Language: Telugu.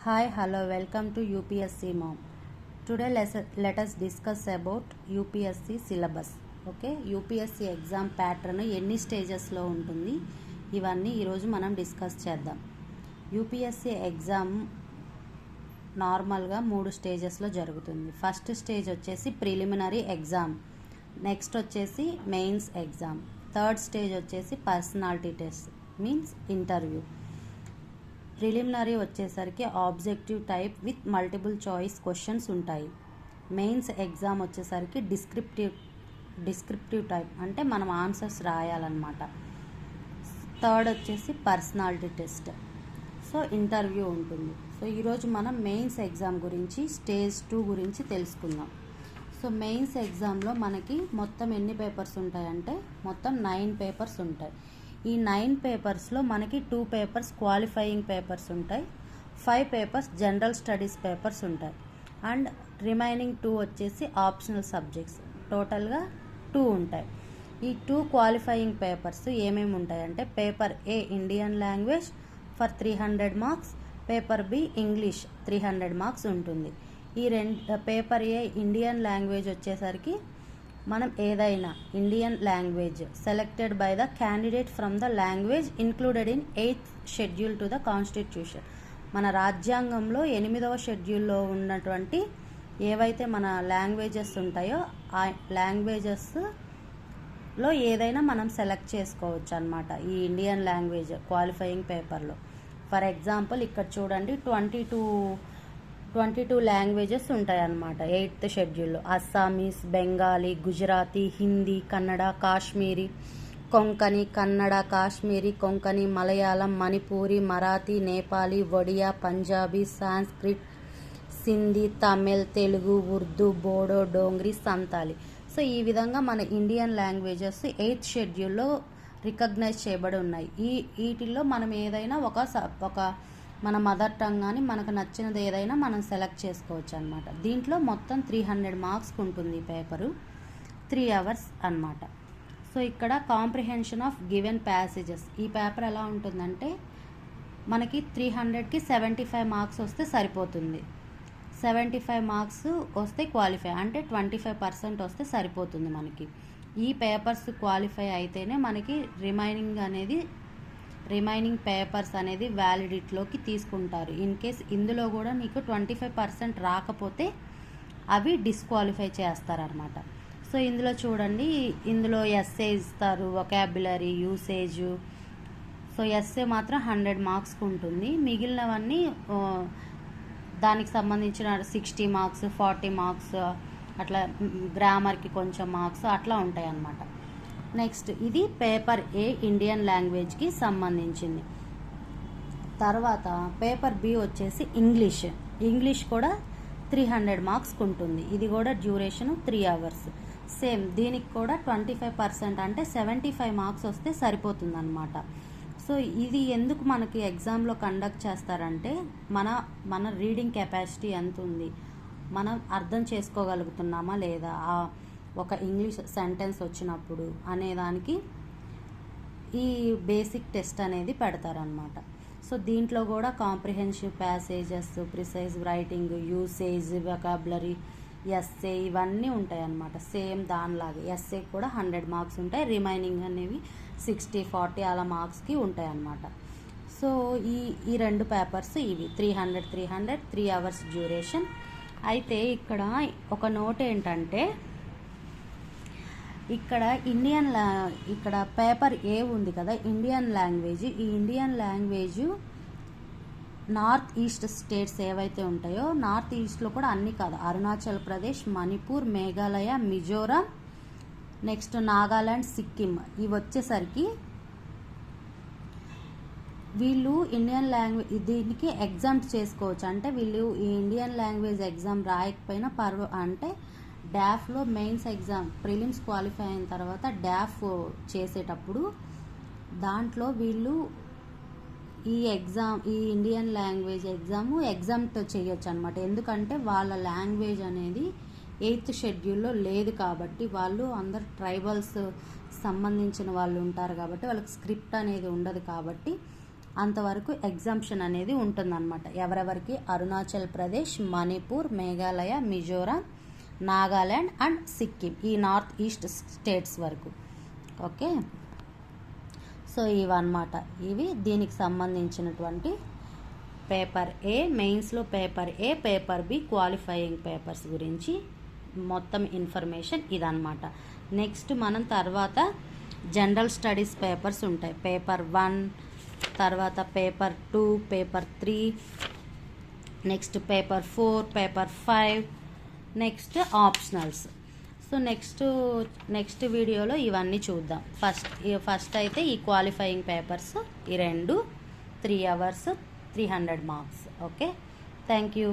Hi, hello, welcome to UPSC Mom. Today let us discuss about UPSC syllabus. Okay, UPSC exam pattern ఎన్ని స్టేజెస్లో ఉంటుంది ఇవన్నీ ఈరోజు మనం డిస్కస్ చేద్దాం. UPSC ఎగ్జామ్ నార్మల్గా 3 స్టేజెస్లో జరుగుతుంది. ఫస్ట్ స్టేజ్ వచ్చేసి ప్రిలిమినరీ ఎగ్జామ్, నెక్స్ట్ వచ్చేసి మెయిన్స్ ఎగ్జామ్, థర్డ్ స్టేజ్ వచ్చేసి personality test means interview. Preliminary వచ్చేసరికి objective type with multiple choice questions ఉంటాయి. మెయిన్స్ ఎగ్జామ్ వచ్చేసరికి డిస్క్రిప్టివ్ టైప్, అంటే మనం ఆన్సర్స్ రాయాలన్నమాట. థర్డ్ వచ్చేసి పర్సనాలిటీ టెస్ట్, సో ఇంటర్వ్యూ ఉంటుంది. సో ఈరోజు మనం మెయిన్స్ ఎగ్జామ్ గురించి స్టేజ్ 2 గురించి తెలుసుకుందాం. సో మెయిన్స్ ఎగ్జామ్లో మనకి మొత్తం ఎన్ని పేపర్స్ ఉంటాయంటే మొత్తం 9 పేపర్స్ ఉంటాయి. ఈ 9 పేపర్స్లో మనకి 2 పేపర్స్ క్వాలిఫైయింగ్ పేపర్స్ ఉంటాయి, 5 పేపర్స్ జనరల్ స్టడీస్ పేపర్స్ ఉంటాయి, అండ్ రిమైనింగ్ 2 వచ్చేసి ఆప్షనల్ సబ్జెక్ట్స్. టోటల్గా 2 ఉంటాయి. ఈ 2 క్వాలిఫైయింగ్ పేపర్స్ ఏమేమి ఉంటాయంటే paper A Indian language for 300 marks, paper B English 300 marks ఉంటుంది. ఈ పేపర్ ఏ ఇండియన్ లాంగ్వేజ్ వచ్చేసరికి మనం ఏదైనా Indian language selected by the candidate from the language included in 8th schedule to the constitution. మన రాజ్యాంగంలో 8వ షెడ్యూల్లో ఉన్నటువంటి ఏవైతే మన లాంగ్వేజెస్ ఉంటాయో ఆ లాంగ్వేజెస్లో ఏదైనా మనం సెలెక్ట్ చేసుకోవచ్చు అన్నమాట ఈ ఇండియన్ లాంగ్వేజ్ క్వాలిఫైయింగ్ పేపర్లో. ఫర్ ఎగ్జాంపుల్ ఇక్కడ చూడండి 22 లాంగ్వేజెస్ ఉంటాయన్నమాట 8th షెడ్యూల్లో. Assamese, Bengali, Gujarati, Hindi, Kannada, Kashmiri, Konkani, Kannada, Kashmiri, Konkani, Malayalam, Manipuri, Marathi, Nepali, Odia, Punjabi, Sanskrit, Sindhi, Tamil, Telugu, Urdu, Bodo, Dongri, Santali. So ఈ విధంగా మన ఇండియన్ లాంగ్వేజెస్ 8th షెడ్యూల్లో రికగ్నైజ్ చేయబడి ఉన్నాయి. వీటిల్లో మనం ఏదైనా ఒక మన మదర్ టంగ్ కానీ మనకు నచ్చినది ఏదైనా మనం సెలెక్ట్ చేసుకోవచ్చు అనమాట. దీంట్లో మొత్తం 300 మార్క్స్కి ఉంటుంది ఈ పేపరు, 3 hours అనమాట. సో ఇక్కడ కాంప్రిహెన్షన్ ఆఫ్ గివెన్ ప్యాసేజెస్. ఈ పేపర్ ఎలా ఉంటుందంటే మనకి 300కి 75 మార్క్స్ వస్తే సరిపోతుంది. 75 మార్క్స్ వస్తే క్వాలిఫై, అంటే 25% వస్తే సరిపోతుంది మనకి. ఈ పేపర్స్ క్వాలిఫై అయితేనే మనకి రిమైనింగ్ పేపర్స్ అనేది వ్యాలిడిటీలోకి తీసుకుంటారు. ఇన్ కేస్ ఇందులో కూడా నీకు 25% రాకపోతే అవి డిస్క్వాలిఫై చేస్తారనమాట. సో ఇందులో చూడండి, ఇందులో ఎస్ఏ ఇస్తారు, వొకాబులరీ, యూసేజ్. సో ఎస్ఏ మాత్రం 100 మార్క్స్కి ఉంటుంది. మిగిలినవన్నీ దానికి సంబంధించిన 60 మార్క్స్, 40 మార్క్స్, అట్లా గ్రామర్కి కొంచెం మార్క్స్ అట్లా ఉంటాయి అన్నమాట. నెక్స్ట్ ఇది పేపర్ ఏ ఇండియన్ లాంగ్వేజ్కి సంబంధించింది. తర్వాత పేపర్ బి వచ్చేసి ఇంగ్లీష్ కూడా 300 మార్క్స్కి ఉంటుంది. ఇది కూడా డ్యూరేషన్ 3 hours. సేమ్ దీనికి కూడా 25% అంటే 75 మార్క్స్ వస్తే సరిపోతుంది అనమాట. సో ఇది ఎందుకు మనకి ఎగ్జామ్లో కండక్ట్ చేస్తారంటే మన రీడింగ్ కెపాసిటీ ఎంత ఉంది, మనం అర్థం చేసుకోగలుగుతున్నామా లేదా ఒక ఇంగ్లీష్ సెంటెన్స్ వచ్చినప్పుడు అనేదానికి ఈ బేసిక్ టెస్ట్ అనేది పెడతారనమాట. సో దీంట్లో కూడా comprehensive passages, precise writing, usage, vocabulary, essay ఇవన్నీ ఉంటాయి అన్నమాట. సేమ్ దానిలాగే ఎస్ఏ కూడా 100 మార్క్స్ ఉంటాయి, రిమైనింగ్ అనేవి 60, 40 అలా మార్క్స్కి ఉంటాయి అన్నమాట. సో ఈ 2 పేపర్స్ ఇవి 300, 3 hours డ్యూరేషన్. అయితే ఇక్కడ ఒక నోట్ ఏంటంటే ఇక్కడ పేపర్ ఏ ఉంది కదా ఇండియన్ లాంగ్వేజ్. ఈ Indian language north east states ఏవైతే ఉంటాయో నార్త్ ఈస్ట్లో కూడా అన్నీ కాదు, అరుణాచల్ ప్రదేశ్, మణిపూర్, మేఘాలయ, మిజోరాం, నెక్స్ట్ నాగాలాండ్, సిక్కిం, ఇవి వచ్చేసరికి వీళ్ళు ఇండియన్ లాంగ్వేజ్ దీనికి ఎగ్జామ్స్ చేసుకోవచ్చు. అంటే వీళ్ళు ఈ ఇండియన్ లాంగ్వేజ్ ఎగ్జామ్ రాయకపోయినా అంటే డాఫ్లో మెయిన్స్ ఎగ్జామ్ ప్రిలిమ్స్ క్వాలిఫై అయిన తర్వాత డాఫ్ చేసేటప్పుడు దాంట్లో వీళ్ళు ఈ ఇండియన్ లాంగ్వేజ్ ఎగ్జామ్తో చేయొచ్చు అనమాట. ఎందుకంటే వాళ్ళ లాంగ్వేజ్ అనేది 8th షెడ్యూల్లో లేదు కాబట్టి, వాళ్ళు అందరు ట్రైబల్స్ సంబంధించిన వాళ్ళు ఉంటారు కాబట్టి వాళ్ళకి స్క్రిప్ట్ అనేది ఉండదు కాబట్టి అంతవరకు ఎగ్జామ్షన్ అనేది ఉంటుందన్నమాట. ఎవరెవరికి అరుణాచల్ ప్రదేశ్, మణిపూర్, మేఘాలయ, మిజోరాం, నాగాల్యాండ్ అండ్ సిక్కిం, ఈ నార్త్ ఈస్ట్ స్టేట్స్ వరకు. ఓకే, సో ఇవన్నమాట, ఇవి దీనికి సంబంధించినటువంటి పేపర్ ఏ, మెయిన్స్లో పేపర్ ఏ, పేపర్ బి, క్వాలిఫైయింగ్ పేపర్స్ గురించి మొత్తం ఇన్ఫర్మేషన్ ఇదన్నమాట. నెక్స్ట్ మనం తర్వాత జనరల్ స్టడీస్ పేపర్స్ ఉంటాయి. పేపర్ 1, తర్వాత paper 2, paper 3, next paper 4, paper 5, next optionals. So next వీడియోలో ఇవన్నీ చూద్దాం. ఫస్ట్ అయితే ఈ క్వాలిఫైయింగ్ పేపర్స్ ఈ 2 3 hours 300 marks. Okay, thank you.